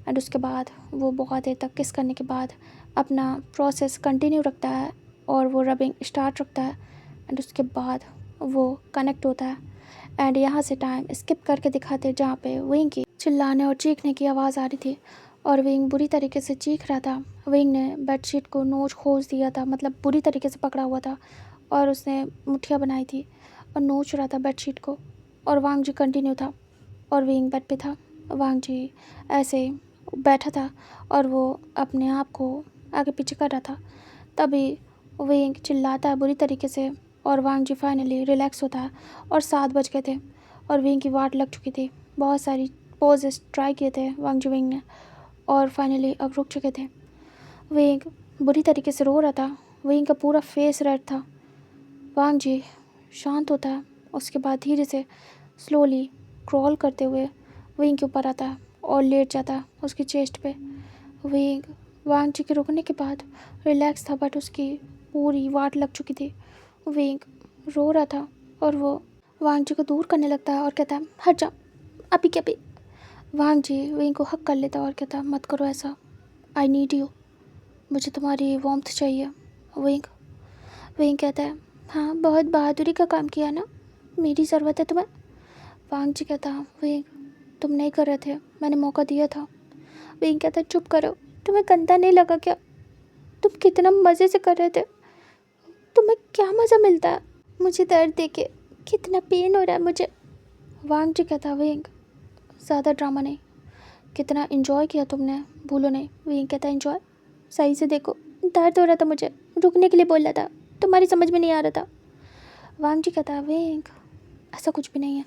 एंड उसके बाद वो बहुत देर तक किस करने के बाद अपना प्रोसेस कंटिन्यू रखता है और वो रबिंग स्टार्ट रखता है। एंड उसके बाद वो कनेक्ट होता है एंड यहाँ से टाइम स्किप करके दिखाते हैं जहाँ पे विंग की चिल्लाने और चीखने की आवाज़ आ रही थी और विंग बुरी तरीके से चीख रहा था। विंग ने बेडशीट को नोच खोज दिया था, मतलब बुरी तरीके से पकड़ा हुआ था और उसने मुठ्ठियाँ बनाई थी और नोच रहा था बेडशीट को। और वांग जी कंटिन्यू था और विंग बेड पे था। वांग जी ऐसे बैठा था और वो अपने आप को आगे पीछे कर रहा था। तभी विंग चिल्लाता है बुरी तरीके से और वांग जी फाइनली रिलैक्स होता है और 7 बज गए थे और विंग की वाट लग चुकी थी। बहुत सारी पोजेस ट्राई किए थे वांग जी विंग ने और फाइनली अब रुक चुके थे। विंग बुरी तरीके से रो रहा था। विंग का पूरा फेस रेड था। वांग जी शांत होता है, उसके बाद धीरे से स्लोली क्रॉल करते हुए विंग के ऊपर आता है और लेट जाता है उसकी चेस्ट पे। विंग वांग जी के रुकने के बाद रिलैक्स था बट उसकी पूरी वाट लग चुकी थी। विंग रो रहा था और वो वांग जी को दूर करने लगता है और कहता है हट जा अभी के अभी। वांग जी विंग को हक कर लेता है और कहता है मत करो ऐसा, आई नीड यू, मुझे तुम्हारी वार्मथ चाहिए। विंग विंग कहता है हाँ बहुत बहादुरी का काम किया ना, मेरी ज़रूरत है तुम्हें। वांग जी कहता विंग तुम नहीं कर रहे थे, मैंने मौका दिया था। विंग कहता चुप करो, तुम्हें गंदा नहीं लगा क्या, तुम कितना मज़े से कर रहे थे, तुम्हें क्या मज़ा मिलता है मुझे दर्द देके, कितना पेन हो रहा है मुझे। वांग जी कहता विंग ज़्यादा ड्रामा नहीं, कितना इन्जॉय किया तुमने, भूलो नहीं। विंग कहता इन्जॉय, सही से देखो दर्द हो रहा था मुझे, रुकने के लिए बोल रहा था, तुम्हारी समझ में नहीं आ रहा था। वांग जी कहता विंग ऐसा कुछ भी नहीं है,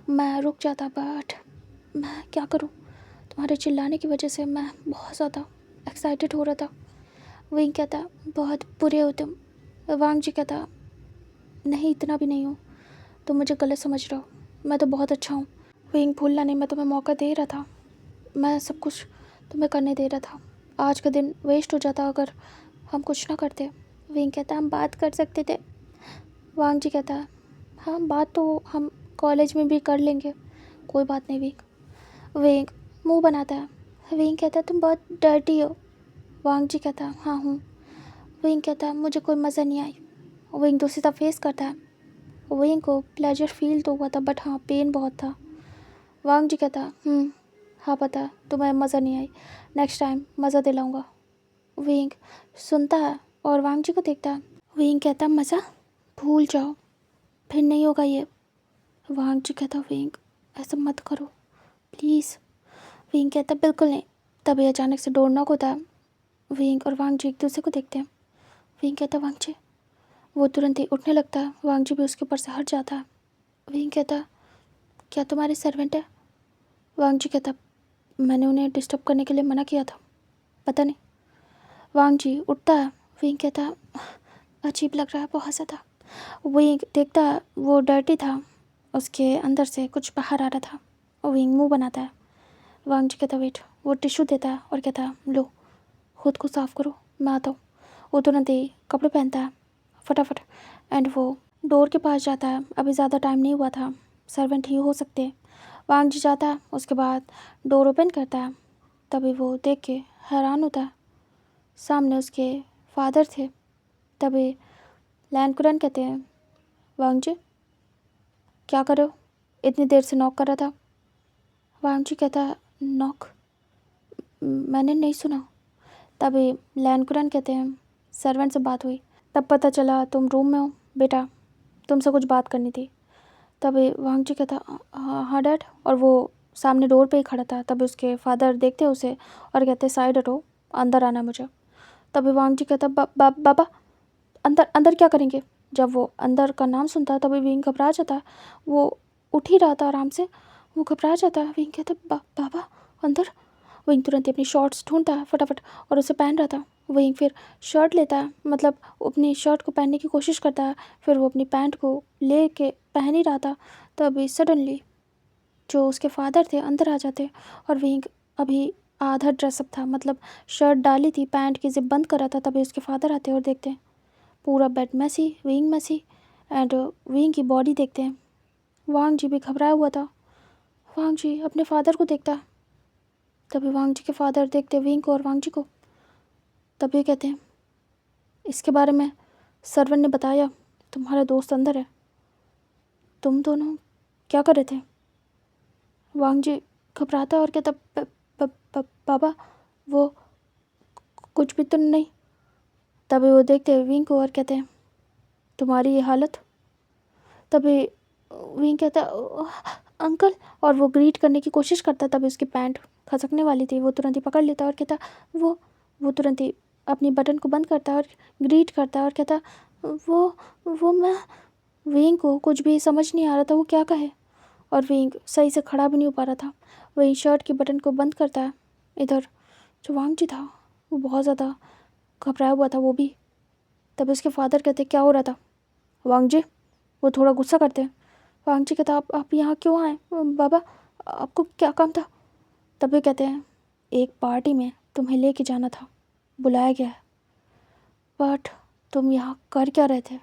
मैं रुक जाता बट मैं क्या करूं, तुम्हारे चिल्लाने की वजह से मैं बहुत ज़्यादा एक्साइटेड हो रहा था। विंग कहता बहुत बुरे हो तुम। वांग जी कहता नहीं इतना भी नहीं हो, तुम मुझे गलत समझ रहे हो, मैं तो बहुत अच्छा हूँ। विंग भूलना नहीं, मैं तुम्हें मौका दे रहा था, मैं सब कुछ तुम्हें करने दे रहा था, आज का दिन वेस्ट हो जाता अगर हम कुछ ना करते। विंग कहता हम बात कर सकते थे। वांग जी कहता हाँ बात तो हम कॉलेज में भी कर लेंगे, कोई बात नहीं। विंग विंग मुंह बनाता है। विंग कहता तुम बहुत डर्टी हो। वांग जी कहता हाँ हूँ। विंग कहता मुझे कोई मज़ा नहीं आई। विंग दूसरी तरफ फेस करता है। विंग को प्लेजर फील तो हुआ था बट हाँ पेन बहुत था। वांग जी कहता, हाँ पता है, तुम्हें मज़ा नहीं आई, नेक्स्ट टाइम मज़ा दिलाऊंगा। विंग सुनता है और वांग जी को देखता है। विंग कहता, मज़ा भूल जाओ, फिर नहीं होगा ये। वांग जी कहता, विंग ऐसा मत करो प्लीज़। विंग कहता, बिल्कुल नहीं। तभी अचानक से डोर नॉक होता है। विंग और वांग जी एक दूसरे को देखते हैं। विंग कहता, वांग जी। वो तुरंत ही उठने लगता है। वांग जी भी उसके ऊपर से हट जाता है। विंग कहता, क्या तुम्हारे सर्वेंट है? वांग जी कहता, मैंने उन्हें डिस्टर्ब करने के लिए मना किया था, पता नहीं। वांग जी उठता है। विंग कहता, अजीब लग रहा है बहुत ज़्यादा। विंग देखता है वो डर्टी था, उसके अंदर से कुछ बाहर आ रहा था। विंग मुंह बनाता है। वांग जी कहता, वेट। वो टिश्यू देता है और कहता, लो खुद को साफ़ करो, मैं आता हूँ। वो तुरंत ही कपड़े पहनता है फटाफट एंड वो डोर के पास जाता है। अभी ज़्यादा टाइम नहीं हुआ था, सर्वेंट ही हो सकते हैं। वांग जी जाता है, उसके बाद डोर ओपन करता है। तभी वो देख के हैरान होता है, सामने उसके फादर थे। तभी लैन कुरन कहते हैं, वांग जी क्या कर रहे हो? इतनी देर से नॉक कर रहा था। वांग जी कहता है, नॉक? मैंने नहीं सुना। तभी लैन कुरन कहते हैं, सर्वेंट से बात हुई, तब पता चला तुम रूम में हो बेटा, तुमसे कुछ बात करनी थी। तभी वांग जी कहता, हाँ डैड। और वो सामने डोर पे ही खड़ा था। तभी उसके फादर देखते उसे और कहते, साइड हटो, अंदर आना मुझे। तभी वांग जी कहता, बाबा अंदर अंदर क्या करेंगे? जब वो अंदर का नाम सुनता है तभी विंग घबरा जाता है। वो उठ ही रहा था आराम से, वो घबरा जाता है। विंग कहता, बाबा अंदर। विंग तुरंत ही अपनी शॉर्ट्स ढूंढता है फटाफट और उसे पहन रहा था। विंग फिर शर्ट लेता है, मतलब अपनी शर्ट को पहनने की कोशिश करता है। फिर वो अपनी पैंट को ले के पहन ही रहा था, तभी सडनली जो उसके फादर थे अंदर आ जाते और विंग अभी आधा ड्रेसअप था, मतलब शर्ट डाली थी, पैंट की जिप बंद कर रहा था। तभी उसके फादर आते और देखते हैं पूरा बेड मैसी, विंग मैसी एंड विंग की बॉडी देखते हैं। वांग जी भी घबराया हुआ था। वांग जी अपने फादर को देखता है। तभी वांग जी के फादर देखते विंग को और वांग जी को। तभी कहते हैं, इसके बारे में सर्वेंट ने बताया, तुम्हारा दोस्त अंदर है, तुम दोनों क्या कर रहे थे? वांग जी घबराता और कहता, बाबा वो कुछ भी तो नहीं। तभी वो देखते विंग को और कहते हैं, तुम्हारी ये हालत। तभी विंग कहता, अंकल। और वो ग्रीट करने की कोशिश करता, तभी उसकी पैंट खसकने वाली थी। वो तुरंत ही पकड़ लेता और कहता, वो तुरंत ही अपनी बटन को बंद करता और ग्रीट करता और कहता, वो मैं। विंग को कुछ भी समझ नहीं आ रहा था वो क्या कहे, और विंग सही से खड़ा भी नहीं हो पा रहा था। वही शर्ट की बटन को बंद करता है। इधर जो वांग जी था वो बहुत ज़्यादा घबराया हुआ था वो भी। तभी उसके फादर कहते, क्या हो रहा था वांग जी? वो थोड़ा गुस्सा करते हैं। वांग जी कहता, आप यहाँ क्यों आए बाबा, आपको क्या काम था? तभी कहते हैं, एक पार्टी में तुम्हें लेके जाना था, बुलाया गया है, बट तुम यहाँ कर क्या रहे थे?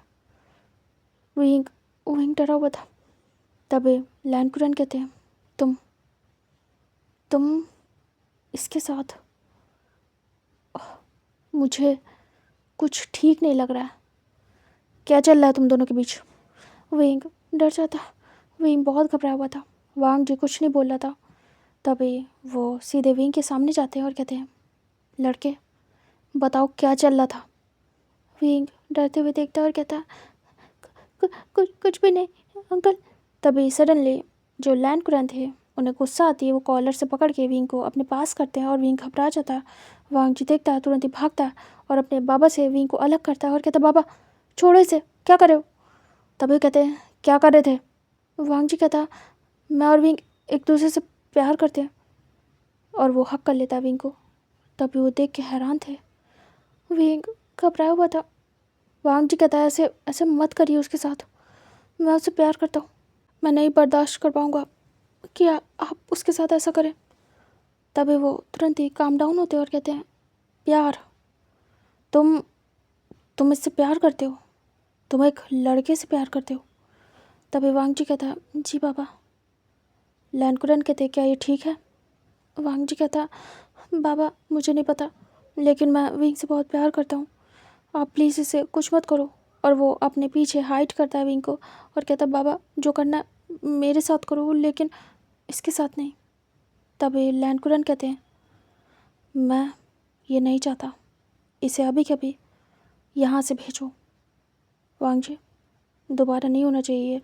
विंग विंग डरा हुआ था। तभी लैन कुरन कहते हैं, तुम इसके साथ, मुझे कुछ ठीक नहीं लग रहा है, क्या चल रहा है तुम दोनों के बीच? विंग डर जाता। विंग बहुत घबराया हुआ था। वांग जी कुछ नहीं बोल रहा था। तभी वो सीधे विंग के सामने जाते हैं और कहते हैं, लड़के बताओ क्या चल रहा था? विंग डरते हुए देखता और कहता, कुछ भी नहीं अंकल। तभी सडनली जो लैन कुरन थे उन्हें गुस्सा आती है। वो कॉलर से पकड़ के विंग को अपने पास करते हैं और विंग घबरा जाता है। वांग जी देखता है, तुरंत ही भागता है और अपने बाबा से विंग को अलग करता है और कहता, बाबा छोड़ो इसे, क्या कर रहे हो? तभी कहते हैं, क्या कर रहे थे? वांग जी कहता, मैं और विंग एक दूसरे से प्यार करते हैं, और वो हक कर लेता है विंग को। तभी वो देख के हैरान थे। विंग घबराया हुआ था। वांग जी कहता है, ऐसे ऐसे मत करिए उसके साथ, मैं उससे प्यार करता हूँ, मैं नहीं बर्दाश्त कर पाऊँगा कि आप उसके साथ ऐसा करें। तभी वो तुरंत ही काम डाउन होते और कहते हैं, प्यार? तुम इससे प्यार करते हो? तुम एक लड़के से प्यार करते हो? तभी वांग जी कहता, जी बाबा। लैन कुरन कहते, क्या ये ठीक है? वांग जी कहता, बाबा मुझे नहीं पता, लेकिन मैं विंग से बहुत प्यार करता हूँ, आप प्लीज़ इसे कुछ मत करो। और वो अपने पीछे हाइड करता है विंग को और कहता, बाबा जो करना मेरे साथ करो, लेकिन इसके साथ नहीं। तभी लैंकुरन कहते हैं, मैं ये नहीं चाहता, इसे अभी के अभी यहाँ से भेजो। वांग जी, दोबारा नहीं होना चाहिए ये।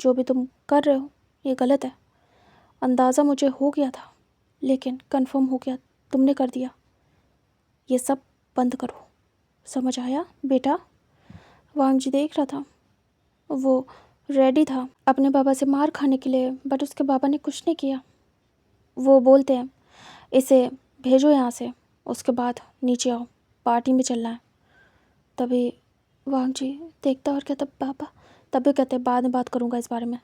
जो भी तुम कर रहे हो ये गलत है। अंदाज़ा मुझे हो गया था, लेकिन कंफर्म हो गया, तुमने कर दिया। ये सब बंद करो, समझ आया बेटा? वांग जी देख रहा था। वो रेडी था अपने बाबा से मार खाने के लिए, बट उसके बाबा ने कुछ नहीं किया। वो बोलते हैं, इसे भेजो यहाँ से, उसके बाद नीचे आओ, पार्टी में चलना है। तभी वांग जी देखता और कहता, पापा। तभी कहते, बाद में बात करूँगा इस बारे में,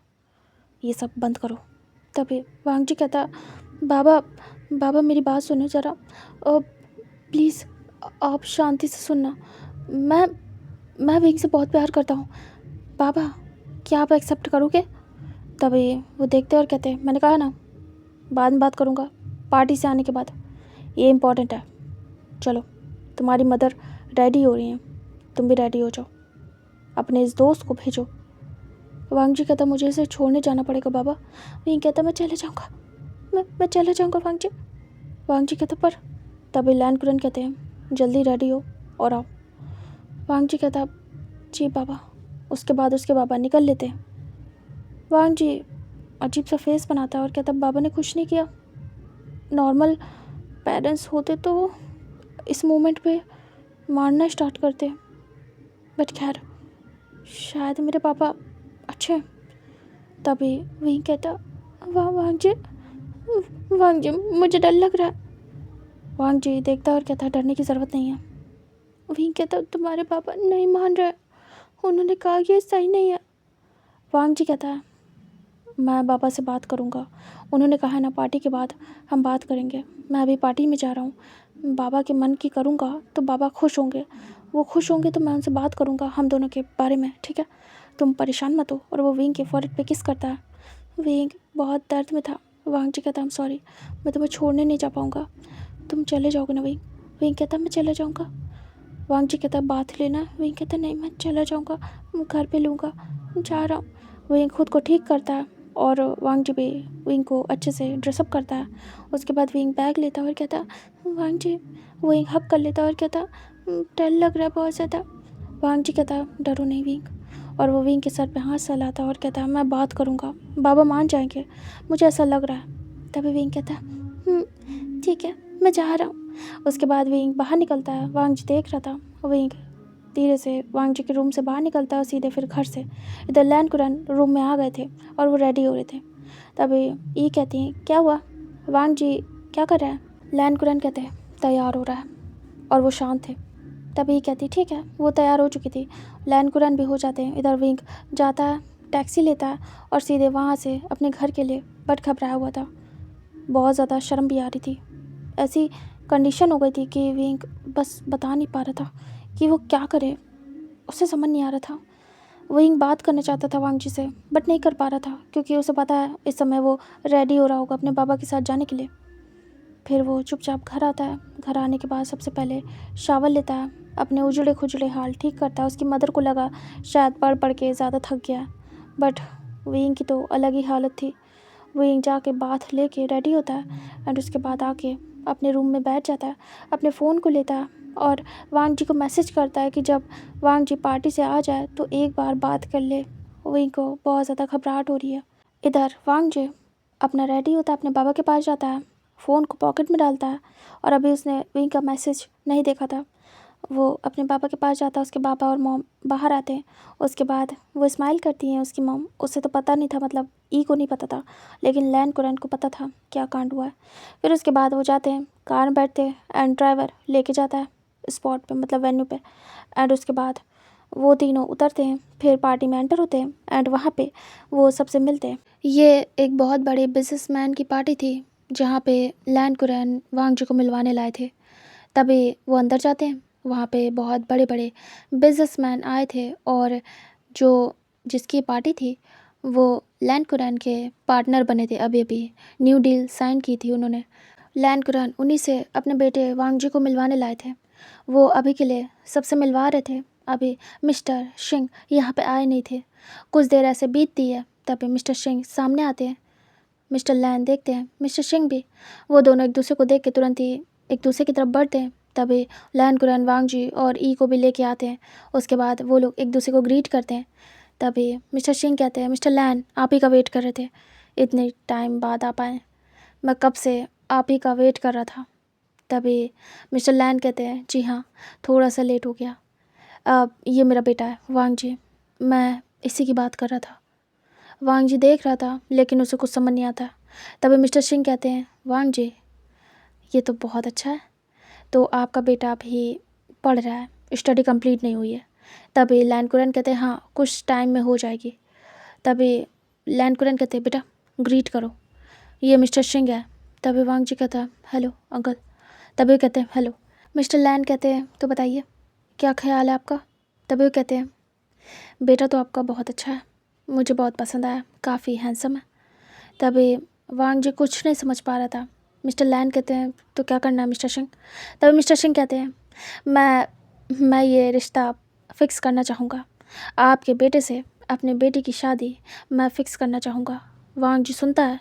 ये सब बंद करो। तभी वांग जी कहता, बाबा बाबा मेरी बात सुनो ज़रा, प्लीज़ आप शांति से सुनना। मैं विंग से बहुत प्यार करता हूँ बाबा, क्या आप एक्सेप्ट करोगे? तभी वो देखते और कहते, मैंने कहा ना बाद में बात करूँगा, पार्टी से आने के बाद, ये इम्पोर्टेंट है। चलो, तुम्हारी मदर रेडी हो रही हैं, तुम भी रेडी हो जाओ, अपने इस दोस्त को भेजो। वांग जी कहता, मुझे इसे छोड़ने जाना पड़ेगा बाबा। विंग कहता, मैं चले जाऊँगा, मैं चले जाऊँगा वांग जी। वांग जी कहता, पर। तभी लैंकुरन कहते हैं, जल्दी रेडी हो और आओ। वांग जी कहता, जी बाबा। उसके बाद उसके बाबा निकल लेते हैं। वांग जी अजीब सा फेस बनाता है और कहता, बाबा ने कुछ नहीं किया। नॉर्मल पेरेंट्स होते तो इस मोमेंट पे मारना स्टार्ट करते, बट खैर शायद मेरे पापा अच्छे हैं। तभी वही कहता, वांग जी मुझे डर लग रहा है। वांग जी देखता और कहता, डरने की ज़रूरत नहीं है। वही कहता, तुम्हारे पापा नहीं मान रहे, उन्होंने कहा ये सही नहीं है। वांग जी कहता है, मैं पापा से बात करूँगा, उन्होंने कहा है ना पार्टी के बाद हम बात करेंगे। मैं अभी पार्टी में जा रहा हूँ, बाबा के मन की करूँगा तो बाबा खुश होंगे, वो खुश होंगे तो मैं उनसे बात करूँगा हम दोनों के बारे में, ठीक है? तुम परेशान मत हो। और वो विंग के फॉरहेड पे किस करता है। विंग बहुत दर्द में था। वांग जी कहता, आई एम सॉरी, मैं तुम्हें छोड़ने नहीं जा पाऊँगा, तुम चले जाओगे ना विंग? विंग कहता, मैं चला जाऊँगा। वांग जी कहता, बात लेना। विंग कहता, नहीं मैं चला जाऊँगा, घर पे लूँगा, जा रहा हूँ। विंग खुद को ठीक करता है और वांग जी भी विंग को अच्छे से ड्रेसअप करता है। उसके बाद विंग बैग लेता है और कहता, वांग जी। विंग हक कर लेता है और कहता, डर लग रहा है बहुत ज़्यादा। वांग जी कहता, डरो नहीं विंग। और वो विंग के सर पे हाथ सहलाता और कहता, मैं बात करूँगा, बाबा मान जाएंगे, मुझे ऐसा लग रहा है। तभी विंग कहता, ठीक है मैं जा रहा हूँ। उसके बाद विंग बाहर निकलता है। वांग जी देख रहा था। विंग धीरे से वांग जी के रूम से बाहर निकलता है और सीधे फिर घर से। इधर लैंकुरन रूम में आ गए थे और वो रेडी हो रहे थे। तभी ये कहती हैं, क्या हुआ वांग जी, क्या कर रहे हैं? लैंकुरन कहते हैं, तैयार हो रहा है। और वो शांत थे। तभी कहती, ठीक है। वो तैयार हो चुकी थी, लैंकुरन भी हो जाते हैं। इधर विंग जाता है, टैक्सी लेता है और सीधे वहाँ से अपने घर के लिए, बट घबराया हुआ था, बहुत ज़्यादा शर्म भी आ रही थी। ऐसी कंडीशन हो गई थी कि विंग बस बता नहीं पा रहा था कि वो क्या करे, उसे समझ नहीं आ रहा था। विंग बात करना चाहता था वांग जी से, बट नहीं कर पा रहा था क्योंकि उसे पता है इस समय वो रेडी हो रहा होगा अपने बाबा के साथ जाने के लिए। फिर वो चुपचाप घर आता है। घर आने के बाद सबसे पहले शावर लेता है, अपने उजड़े खुजड़े हाल ठीक करता है। उसकी मदर को लगा शायद पढ़ पढ़ के ज़्यादा थक गया है, बट विंग की तो अलग ही हालत थी। विंग जाके बाथ लेके रेडी होता है एंड उसके बाद आके अपने रूम में बैठ जाता है, अपने फ़ोन को लेता है और वांग जी को मैसेज करता है कि जब वांग जी पार्टी से आ जाए तो एक बार बात कर ले, विंग को बहुत ज़्यादा घबराहट हो रही है। इधर वांग जी अपना रेडी होता है, अपने बाबा के पास जाता है, फ़ोन को पॉकेट में डालता है और अभी उसने विंग का मैसेज नहीं देखा था। वो अपने पापा के पास जाता है, उसके पापा और मॉम बाहर आते हैं। उसके बाद वो स्माइल करती हैं उसकी मॉम। उसे तो पता नहीं था, मतलब ई को नहीं पता था, लेकिन लैंकुरन को पता था क्या कांड हुआ है। फिर उसके बाद वो जाते हैं, कार में बैठते हैं एंड ड्राइवर लेके जाता है स्पॉट पे, मतलब वेन्यू पे। एंड उसके बाद वो तीनों उतरते हैं, फिर पार्टी में एंटर होते हैं एंड वहाँ पे वो सबसे मिलते हैं। ये एक बहुत बड़े बिजनेसमैन की पार्टी थी जहाँ पे लैंकुरन वांग जी को मिलवाने लाए थे। तभी वो अंदर जाते हैं, वहाँ पे बहुत बड़े बड़े बिजनेसमैन आए थे और जो जिसकी पार्टी थी वो लैंकुरन के पार्टनर बने थे। अभी अभी न्यू डील साइन की थी उन्होंने। लैंकुरन उन्हीं से अपने बेटे वांग जी को मिलवाने लाए थे। वो अभी के लिए सबसे मिलवा रहे थे। अभी मिस्टर सिंह यहाँ पे आए नहीं थे। कुछ देर ऐसे बीतती है, तभी मिस्टर सिंह सामने आते हैं। मिस्टर लैन देखते हैं मिस्टर सिंह भी। वो दोनों एक दूसरे को देख के तुरंत ही एक दूसरे की तरफ बढ़ते हैं। तभी लैन कुरैन वांग जी और ई को भी लेके आते हैं। उसके बाद वो लोग एक दूसरे को ग्रीट करते हैं। तभी मिस्टर सिंह कहते हैं मिस्टर लैन आप ही का वेट कर रहे थे, इतने टाइम बाद आप आए, मैं कब से आप ही का वेट कर रहा था। तभी मिस्टर लैन कहते हैं जी हाँ, थोड़ा सा लेट हो गया। अब ये मेरा बेटा है वांग जी, मैं इसी की बात कर रहा था। वांग जी देख रहा था लेकिन उसे कुछ समझ नहीं आता। तभी मिस्टर सिंह कहते हैं वांग जी ये तो बहुत अच्छा है, तो आपका बेटा अभी पढ़ रहा है, स्टडी कंप्लीट नहीं हुई है। तभी लैन कुरैन कहते हैं हाँ कुछ टाइम में हो जाएगी। तभी लैन कुरैन कहते हैं बेटा ग्रीट करो, ये मिस्टर सिंह है। तभी वांग जी कहता है हेलो अंकल। तभी वो कहते हैं हेलो। मिस्टर लैन कहते हैं तो बताइए क्या ख्याल है आपका। तभी वो कहते हैं बेटा तो आपका बहुत अच्छा है, मुझे बहुत पसंद आया, काफ़ी हैंडसम है। तभी वांग जी कुछ नहीं समझ पा रहा था। मिस्टर लैन कहते हैं तो क्या करना है मिस्टर सिंह। तभी मिस्टर सिंह कहते हैं मैं ये रिश्ता फ़िक्स करना चाहूँगा, आपके बेटे से अपने बेटे की शादी मैं फ़िक्स करना चाहूँगा। वांग जी सुनता है